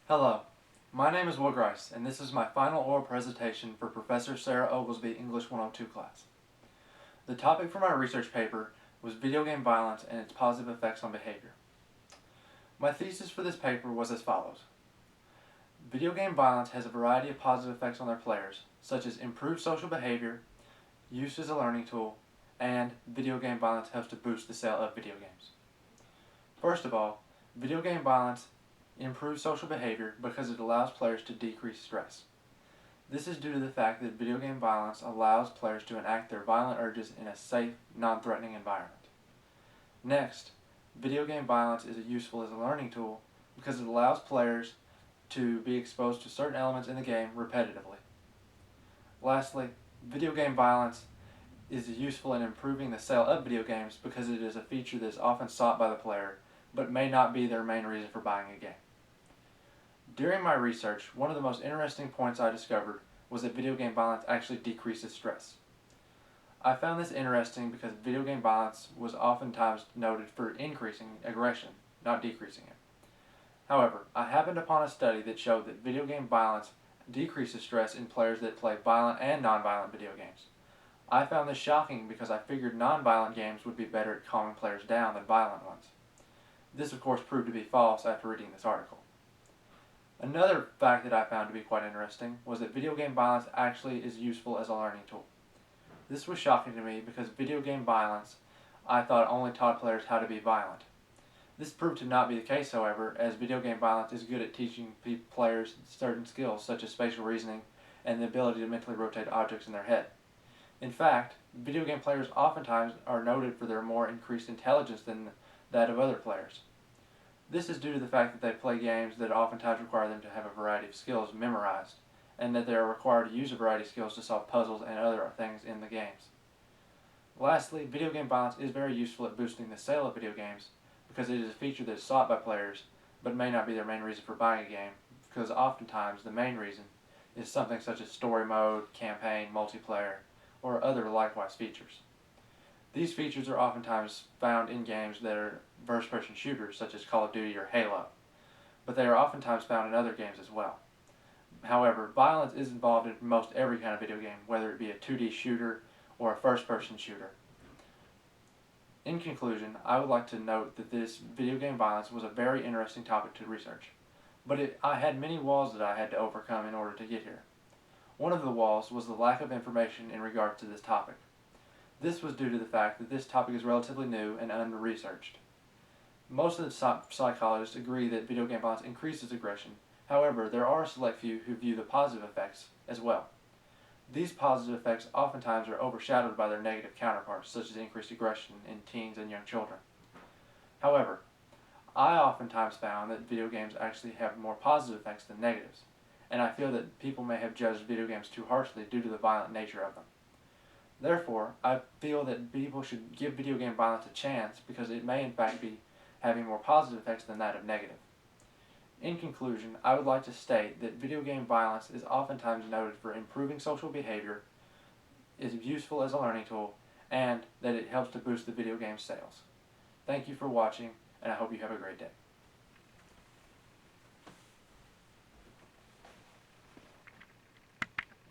Hello, my name is Grise, and this is my final oral presentation for Professor Sarah Oglesby English 102 class. The topic for my research paper was video game violence and its positive effects on behavior. My thesis for this paper was as follows. Video game violence has a variety of positive effects on their players, such as improved social behavior, use as a learning tool, and video game violence helps to boost the sale of video games. First of all, video game violence improves social behavior because it allows players to decrease stress. This is due to the fact that video game violence allows players to enact their violent urges in a safe, non-threatening environment. Next, video game violence is useful as a learning tool because it allows players to be exposed to certain elements in the game repetitively. Lastly, video game violence is useful in improving the sale of video games because it is a feature that is often sought by the player but may not be their main reason for buying a game. During my research, one of the most interesting points I discovered was that video game violence actually decreases stress. I found this interesting because video game violence was oftentimes noted for increasing aggression, not decreasing it. However, I happened upon a study that showed that video game violence decreases stress in players that play violent and non-violent video games. I found this shocking because I figured non-violent games would be better at calming players down than violent ones. This of course proved to be false after reading this article. Another fact that I found to be quite interesting was that video game violence actually is useful as a learning tool. This was shocking to me because video game violence I thought only taught players how to be violent. This proved to not be the case, however, as video game violence is good at teaching players certain skills such as spatial reasoning and the ability to mentally rotate objects in their head. In fact, video game players oftentimes are noted for their more increased intelligence than that of other players. This is due to the fact that they play games that oftentimes require them to have a variety of skills memorized, and that they are required to use a variety of skills to solve puzzles and other things in the games. Lastly, video game violence is very useful at boosting the sale of video games because it is a feature that is sought by players, but may not be their main reason for buying a game, because oftentimes the main reason is something such as story mode, campaign, multiplayer, or other likewise features. These features are oftentimes found in games that are first-person shooters such as Call of Duty or Halo, but they are oftentimes found in other games as well. However, violence is involved in most every kind of video game, whether it be a 2D shooter or a first-person shooter. In conclusion, I would like to note that this video game violence was a very interesting topic to research, but I had many walls that I had to overcome in order to get here. One of the walls was the lack of information in regard to this topic. This was due to the fact that this topic is relatively new and under-researched. Most of the psychologists agree that video game violence increases aggression. However, there are a select few who view the positive effects as well. These positive effects oftentimes are overshadowed by their negative counterparts, such as increased aggression in teens and young children. However, I oftentimes found that video games actually have more positive effects than negatives, and I feel that people may have judged video games too harshly due to the violent nature of them. Therefore, I feel that people should give video game violence a chance because it may in fact be having more positive effects than that of negative. In conclusion, I would like to state that video game violence is oftentimes noted for improving social behavior, is useful as a learning tool, and that it helps to boost the video game sales. Thank you for watching, and I hope you have a great day.